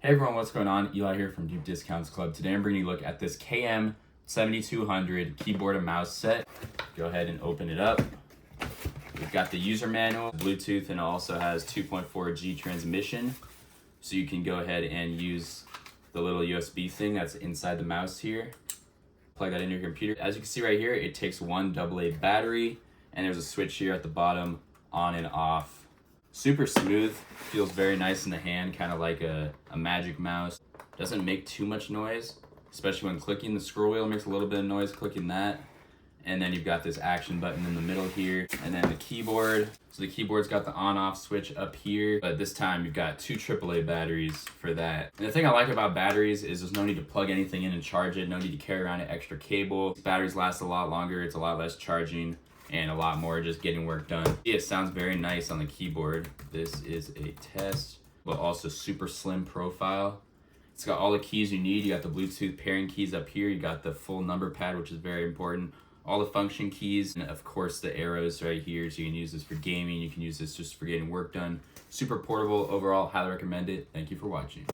Hey everyone, what's going on? Eli here from Deep Discounts Club. Today I'm bringing you a look at this KM7200 keyboard and mouse set. Go ahead and open it up. We've got the user manual, Bluetooth, and it also has 2.4G transmission. So you can go ahead and use the little USB thing that's inside the mouse here. Plug that into your computer. As you can see right here, it takes one AA battery, and there's a switch here at the bottom, on and off. Super smooth, feels very nice in the hand, kind of like a magic mouse. Doesn't make too much noise, especially when clicking. The scroll wheel makes a little bit of noise clicking that. And then you've got this action button in the middle here. And then the keyboard. So the keyboard's got the on-off switch up here, but this time you've got two AAA batteries for that. And the thing I like about batteries is there's no need to plug anything in and charge it, no need to carry around an extra cable. Batteries last a lot longer, it's a lot less charging, and a lot more just getting work done. It sounds very nice on the keyboard. This is a test, but also super slim profile. It's got all the keys you need. You got the Bluetooth pairing keys up here. You got the full number pad, which is very important. All the function keys, and of course the arrows right here. So you can use this for gaming. You can use this just for getting work done. Super portable overall, highly recommend it. Thank you for watching.